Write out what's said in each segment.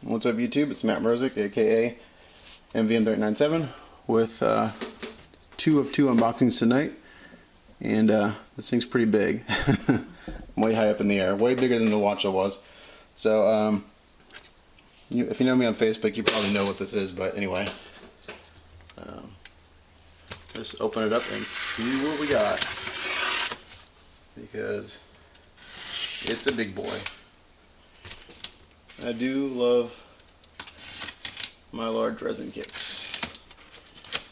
What's up YouTube? It's Matt Mrozek, aka MVM397, with 2 of 2 unboxings tonight. And this thing's pretty big. Way high up in the air, way bigger than the watch I was. So if you know me on Facebook, you probably know what this is, but anyway, let's open it up and see what we got, because it's a big boy. I do love my large resin kits.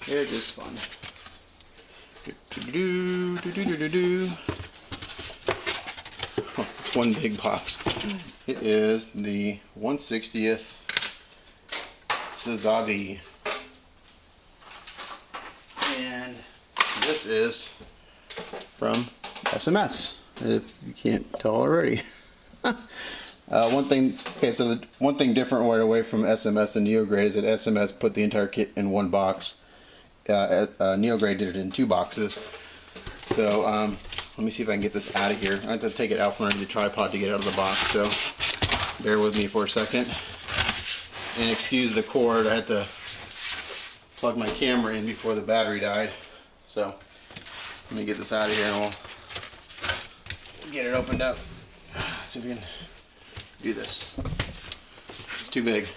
They're just fun. Oh, it's one big box. It is the 1/60th Sazabi. And this is from S.M.S, if you can't tell already. One thing different right away from S.M.S and Neograde is that S.M.S put the entire kit in one box. Neograde did it in 2 boxes. So let me see if I can get this out of here. I have to take it out from under the tripod to get it out of the box, so bear with me for a second. And excuse the cord, I had to plug my camera in before the battery died. So let me get this out of here and we'll get it opened up. See if we can do this. It's too big.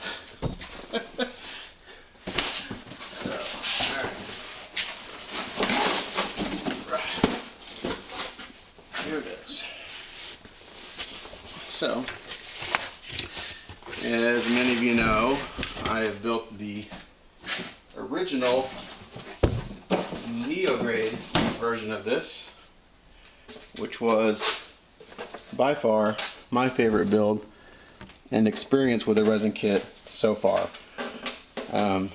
Here it is. So, as many of you know, I have built the original Neograde version of this, which was by far my favorite build and experience with a resin kit so far.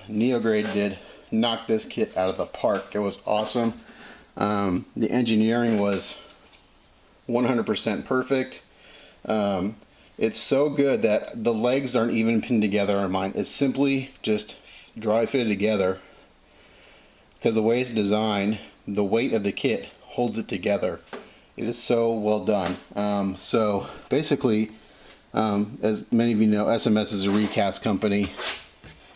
Neograde did knock this kit out of the park. It was awesome. The engineering was 100% perfect. It's so good that the legs aren't even pinned together on mine. It's simply just dry fitted together, because the way it's designed, the weight of the kit holds it together. It is so well done. So basically, as many of you know, S.M.S is a recast company.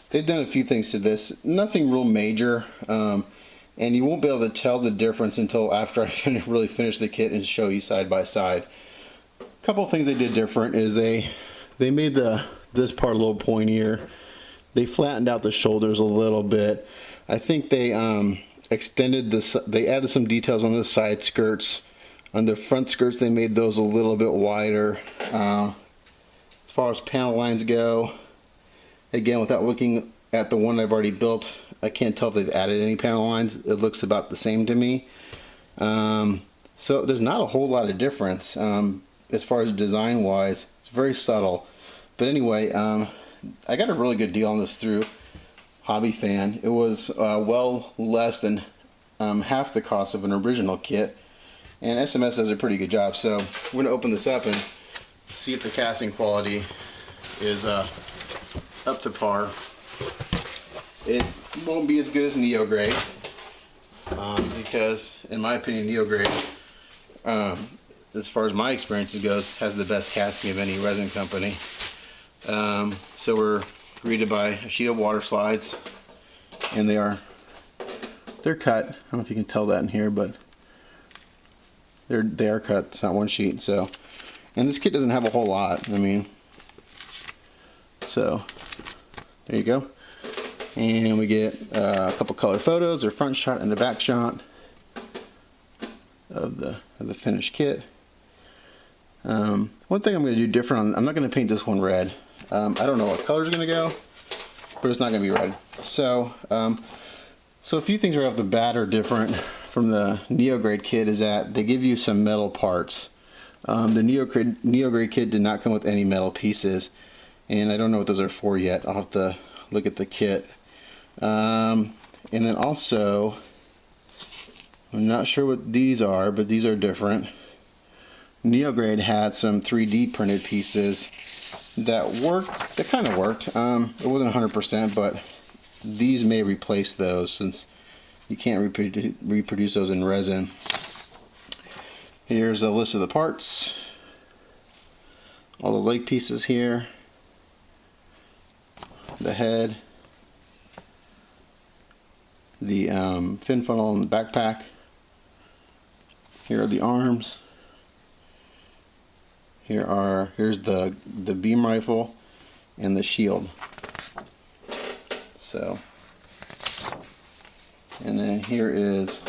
They've done a few things to this, nothing real major, and you won't be able to tell the difference until after I really finish the kit and show you side by side. A couple of things they did different is they made this part a little pointier. They flattened out the shoulders a little bit. I think they extended this. They added some details on the side skirts. On the front skirts, they made those a little bit wider. As far as panel lines go, again, without looking at the one I've already built, I can't tell if they've added any panel lines. It looks about the same to me. So there's not a whole lot of difference as far as design wise. It's very subtle. But anyway, I got a really good deal on this through Hobby Fan. It was well less than half the cost of an original kit. And S.M.S does a pretty good job. So we're going to open this up and see if the casting quality is up to par. It won't be as good as Neograde, because in my opinion Neograde, as far as my experience goes, has the best casting of any resin company. So we're greeted by a sheet of water slides, and they're cut. I don't know if you can tell that in here, but they are cut. It's not one sheet. So, and this kit doesn't have a whole lot. I mean, so there you go. And we get a couple color photos, their front shot and the back shot of the finished kit. One thing I'm going to do different, I'm not going to paint this one red. I don't know what color is going to go, but it's not going to be red. So, so a few things right off the bat are different from the Neograde kit is that they give you some metal parts. The Neograde kit did not come with any metal pieces, and I don't know what those are for yet. I'll have to look at the kit. And then also, I'm not sure what these are, but these are different. Neograde had some 3D printed pieces that worked, that kind of worked. It wasn't 100%, but these may replace those since you can't reproduce those in resin. Here's a list of the parts. all the leg pieces here. the head, the fin funnel and the backpack. Here are the arms. Here's the beam rifle and the shield. So, and then here is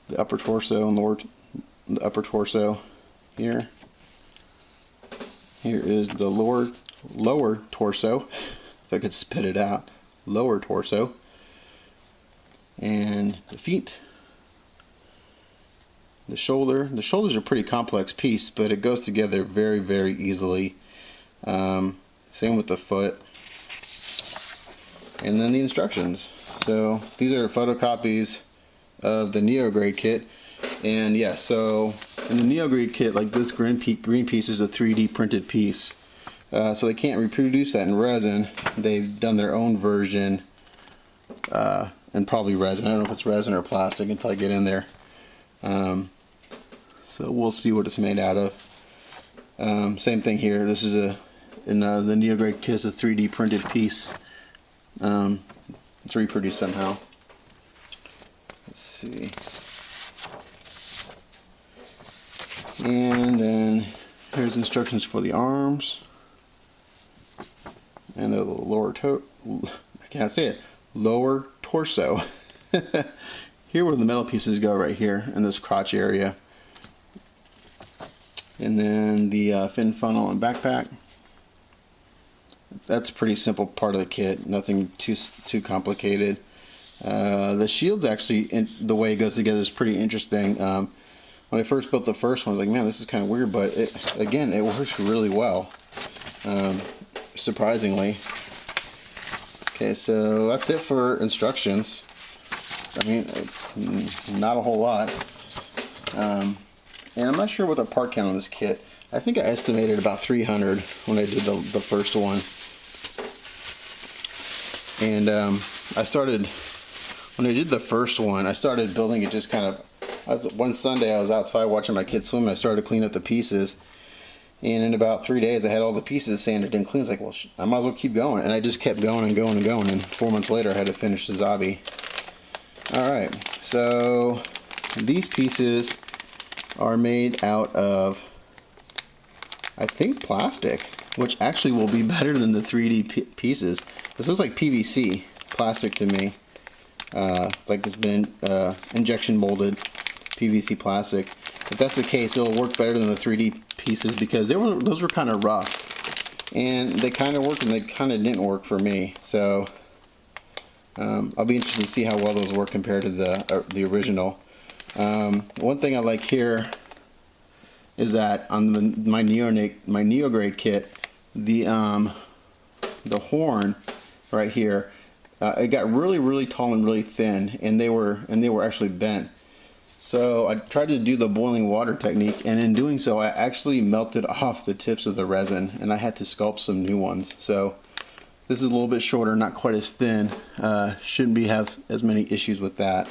the upper torso and the upper torso here. Here is the lower torso, if I could spit it out, lower torso, and the feet, the shoulder. The shoulders are a pretty complex piece, but it goes together very, very easily. Same with the foot. And then the instructions. So these are photocopies of the Neograde kit. And yeah, so in the Neograde kit, like this green piece is a 3D printed piece. So they can't reproduce that in resin. They've done their own version, and probably resin. I don't know if it's resin or plastic until I get in there. So we'll see what it's made out of. Same thing here. This is in the Neograde kit is a 3D printed piece. It's reproduced somehow. Let's see. And then here's instructions for the arms and the lower I can't say it. Lower torso. Here where the metal pieces go, right here in this crotch area. And then the fin funnel and backpack. That's a pretty simple part of the kit. Nothing too complicated. The shield's actually, the way it goes together is pretty interesting. When I first built the first one, I was like, man, this is kind of weird, but it works really well, surprisingly. Okay, so that's it for instructions. I mean, it's not a whole lot. And I'm not sure what the part count on this kit. I think I estimated about 300 when I did the first one. And when I did the first one, I started building it just kind of, one Sunday I was outside watching my kids swim and I started to clean up the pieces. And in about 3 days I had all the pieces sanded and cleaned. I was like, well, I might as well keep going. And I just kept going and going and going. And 4 months later I had to finish Sazabi. Alright, so these pieces are made out of, I think, plastic, which actually will be better than the 3D pieces. This looks like PVC plastic to me. It's like it's been injection molded PVC plastic. If that's the case, it'll work better than the 3D pieces because those were kind of rough, and they kind of worked and they kind of didn't work for me. So I'll be interested to see how well those work compared to the original. One thing I like here is that on my Neograde kit, the horn right here, it got really, really tall and really thin, and they were actually bent. So I tried to do the boiling water technique, and in doing so, I actually melted off the tips of the resin, and I had to sculpt some new ones. So this is a little bit shorter, not quite as thin. Shouldn't have as many issues with that.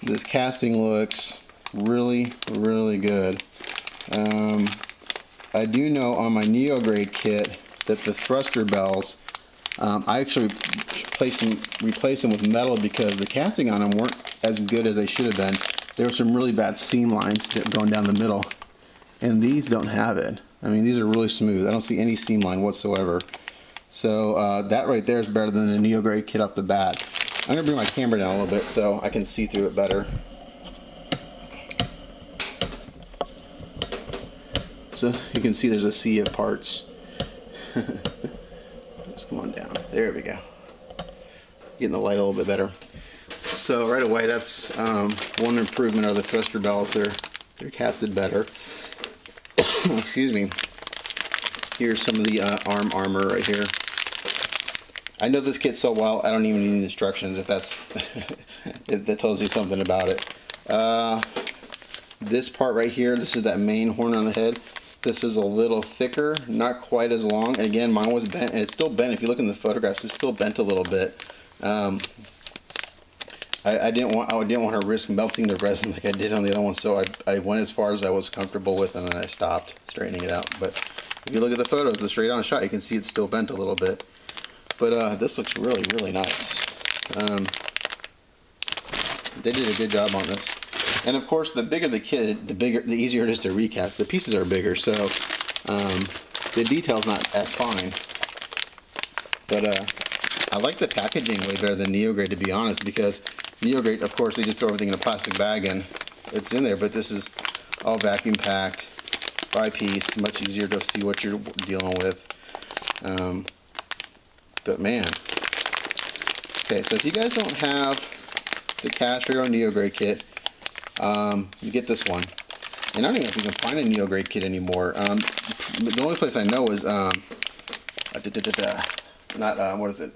This casting looks really, really good. I do know on my Neograde kit that the thruster bells, I actually replaced them with metal because the casting on them weren't as good as they should have been. There were some really bad seam lines going down the middle, and these don't have it. I mean, these are really smooth. I don't see any seam line whatsoever. So that right there is better than the Neograde kit off the bat. I'm going to bring my camera down a little bit so I can see through it better. So you can see there's a sea of parts. Just come on down. There we go. Getting the light a little bit better. So right away, that's one improvement of the thruster bells. They're casted better. Excuse me. Here's some of the arm armor right here. I know this kit so well, I don't even need instructions if that's if that tells you something about it. This part right here, this is that main horn on the head. This is a little thicker, not quite as long. Again, mine was bent, and it's still bent. If you look in the photographs, it's still bent a little bit. I didn't want to risk melting the resin like I did on the other one, so I went as far as I was comfortable with, and then I stopped straightening it out. But If you look at the photos, the straight on shot, you can see it's still bent a little bit. But this looks really, really nice. They did a good job on this. And of course, the bigger the kit, the easier it is to recast. The pieces are bigger, so the detail's not as fine. But I like the packaging way better than Neograde, to be honest, because Neograde, of course, they just throw everything in a plastic bag and it's in there, but this is all vacuum packed by piece, much easier to see what you're dealing with. But man, okay, so if you guys don't have the Cash Hero Neograde kit, you get this one. And I don't even know if you can find a Neograde kit anymore. The only place I know is what is it?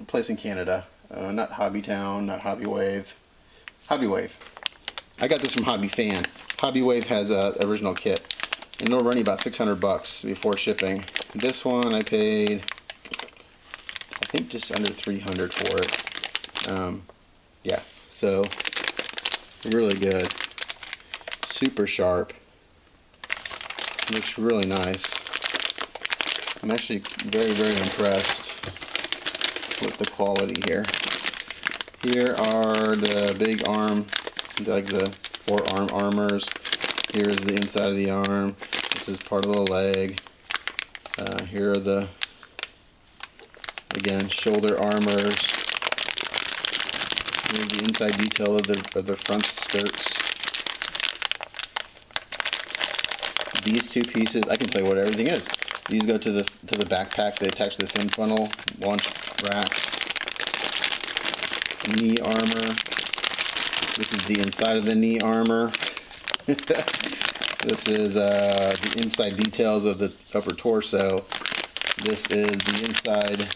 A place in Canada. Not Hobbytown, not Hobby Wave. Hobby Wave. I got this from Hobby Fan. Hobby Wave has a original kit, and it'll run you about $600 before shipping. This one I paid, I think, just under $300 for it. Yeah, so really good. Super sharp. Looks really nice. I'm actually very, very impressed with the quality here. Here are the big arm, like the forearm armors. Here is the inside of the arm. This is part of the leg. Here are the, again, shoulder armors. Here's the inside detail of the front skirts. These two pieces, I can tell you what everything is. These go to the backpack. They attach to the fin funnel, launch racks, knee armor. This is the inside of the knee armor. This is the inside details of the upper torso. This is the inside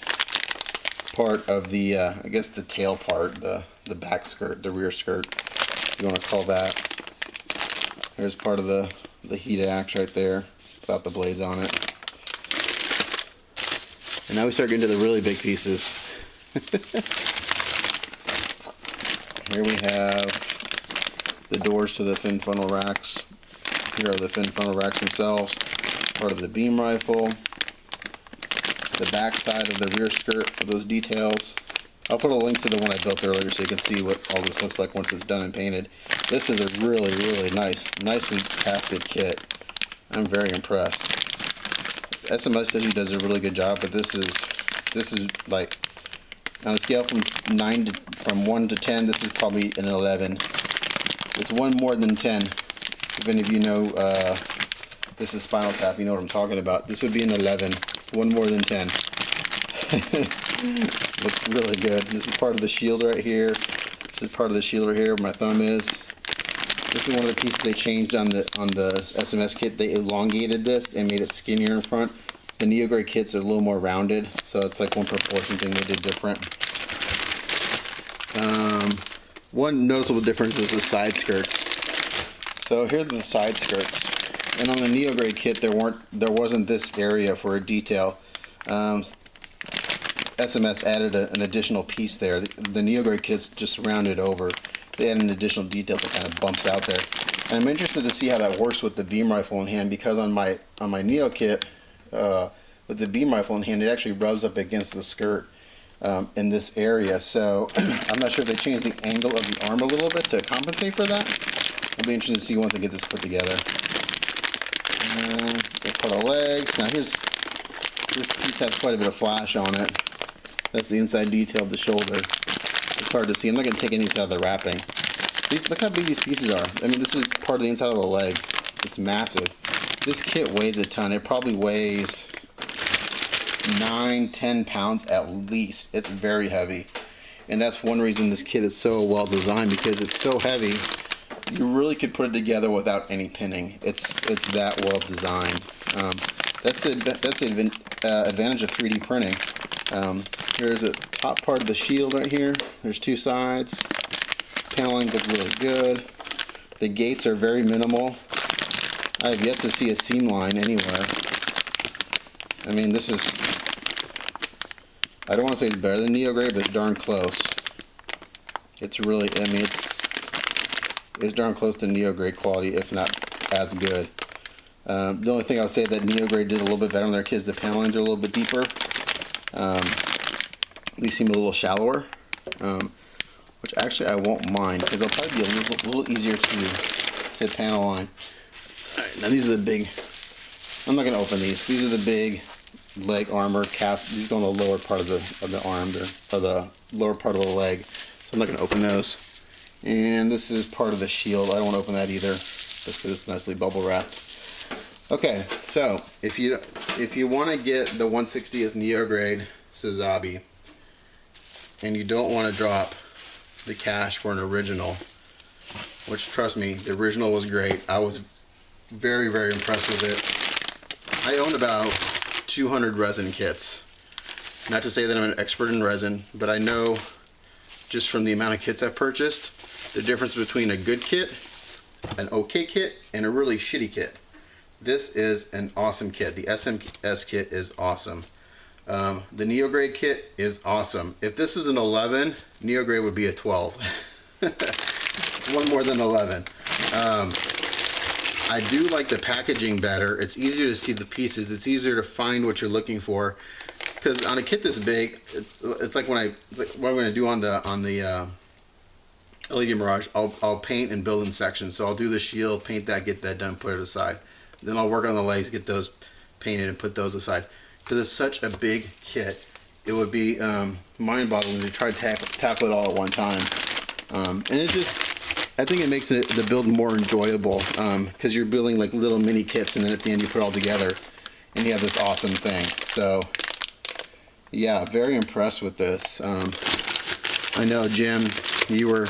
part of the, I guess the tail part, the back skirt, the rear skirt, if you want to call that. Here's part of the heat axe right there, without the blades on it. And now we start getting to the really big pieces. Here we have the doors to the fin funnel racks. Here are the fin funnel racks themselves. Part of the beam rifle. The back side of the rear skirt for those details. I'll put a link to the one I built earlier so you can see what all this looks like once it's done and painted. This is a really, really nicely casted kit. I'm very impressed. S.M.S actually does a really good job, but this is like, on a scale from 1 to 10, this is probably an 11. It's one more than 10. If any of you know, this is Spinal Tap, you know what I'm talking about. This would be an 11. One more than 10. Looks really good. This is part of the shield right here. This is part of the shield right here where my thumb is. This is one of the pieces they changed on the S.M.S kit. They elongated this and made it skinnier in front. The Neograde kits are a little more rounded, so it's like one proportion thing they did different. One noticeable difference is the side skirts. So here are the side skirts, and on the Neograde kit there wasn't this area for a detail. S.M.S added an additional piece there. The Neograde kit's just rounded over. They add an additional detail that kind of bumps out there. And I'm interested to see how that works with the beam rifle in hand, because on my Neo kit, with the beam rifle in hand, it actually rubs up against the skirt in this area. So I'm not sure if they changed the angle of the arm a little bit to compensate for that. I'll be interested to see once I get this put together. This part of the legs. Now this piece has quite a bit of flash on it. That's the inside detail of the shoulder. It's hard to see. I'm not going to take any out of the wrapping. Look how big these pieces are. I mean, this is part of the inside of the leg. It's massive. This kit weighs a ton. It probably weighs 9-10 pounds at least. It's very heavy. And that's one reason this kit is so well designed, because it's so heavy. You really could put it together without any pinning. It's that well designed. That's the advantage of 3D printing. Here's the top part of the shield right here. There's two sides. Paneling looks really good. The gates are very minimal. I have yet to see a seam line anywhere. I mean, this is, I don't want to say it's better than Neograde, but it's darn close. It's really, I mean, it's darn close to Neograde quality, if not as good. The only thing I would say that Neograde did a little bit better on their kits, the panel lines are a little bit deeper. These seem a little shallower, which actually I won't mind because they'll probably be a little easier to panel line. Alright, now these are the big, I'm not going to open these. These are the big leg armor calf. These go on the lower part of the arm, or the lower part of the leg. So I'm not going to open those. And this is part of the shield. I don't want to open that either, just because it's nicely bubble wrapped. Okay, so if you want to get the 1/60th Neograde Sazabi, and you don't want to drop the cash for an original, which, trust me, the original was great. I was very, very impressed with it. I own about 200 resin kits. Not to say that I'm an expert in resin, but I know just from the amount of kits I've purchased, the difference between a good kit, an okay kit, and a really shitty kit. This is an awesome kit. The S.M.S kit is awesome. The Neograde kit is awesome. If this is an 11, Neograde would be a 12. It's one more than 11. I do like the packaging better. It's easier to see the pieces. It's easier to find what you're looking for. Because on a kit this big, it's like what I'm going to do on the LED Mirage. I'll paint and build in sections. So I'll do the shield, paint that, get that done, put it aside. Then I'll work on the legs, get those painted, and put those aside. Because it's such a big kit, it would be mind-boggling to try to tackle it all at one time. And it just, I think it makes the build more enjoyable, because you're building like little mini kits, and then at the end you put it all together, and you have this awesome thing. So, yeah, very impressed with this. I know, Jim, you were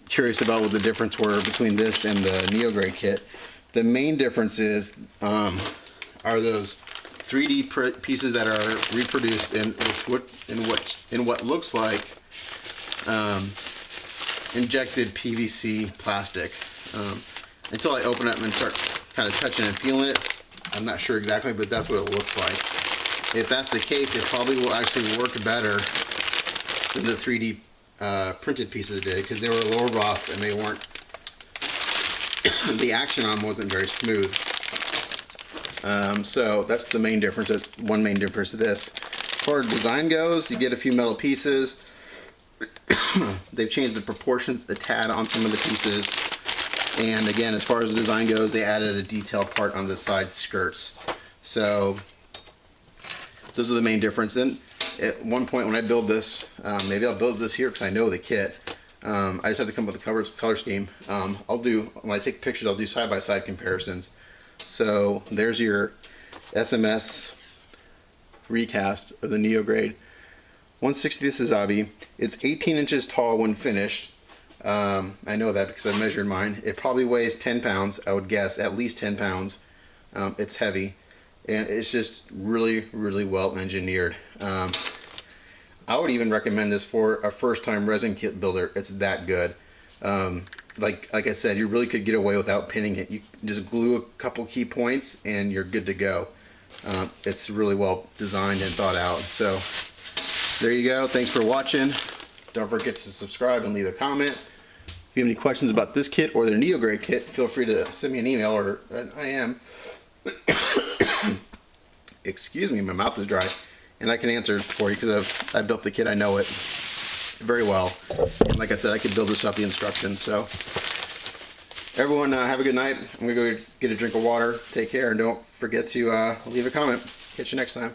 curious about what the difference were between this and the Neograde kit. The main differences are those 3D pieces that are reproduced in what looks like injected PVC plastic. Until I open it up and start kind of touching and feeling it, I'm not sure exactly, but that's what it looks like. If that's the case, it probably will actually work better than the 3D printed pieces did, because they were a little rough and they weren't. The action on them wasn't very smooth. So that's the main difference. That's one main difference to this. As far as design goes, you get a few metal pieces. They've changed the proportions a tad on some of the pieces. And again, as far as the design goes, they added a detailed part on the side skirts. So those are the main difference. Then at one point when I build this, maybe I'll build this here because I know the kit. I just have to come up with the color scheme. When I take pictures, I'll do side-by-side comparisons. So there's your S.M.S recast of the Neograde 1/60th Sazabi. It's 18 inches tall when finished. I know that because I measured mine. It probably weighs 10 pounds, I would guess, at least 10 pounds. It's heavy, and it's just really, really well engineered. I would even recommend this for a first-time resin kit builder. It's that good. Like I said, you really could get away without pinning it. You just glue a couple key points and you're good to go. It's really well designed and thought out. So there you go. Thanks for watching. Don't forget to subscribe and leave a comment. If you have any questions about this kit or the Neograde kit, feel free to send me an email or an IM. Excuse me, my mouth is dry. And I can answer it for you because I built the kit. I know it very well. And like I said, I could build this off the instructions. So everyone, have a good night. I'm going to go get a drink of water. Take care. And don't forget to leave a comment. Catch you next time.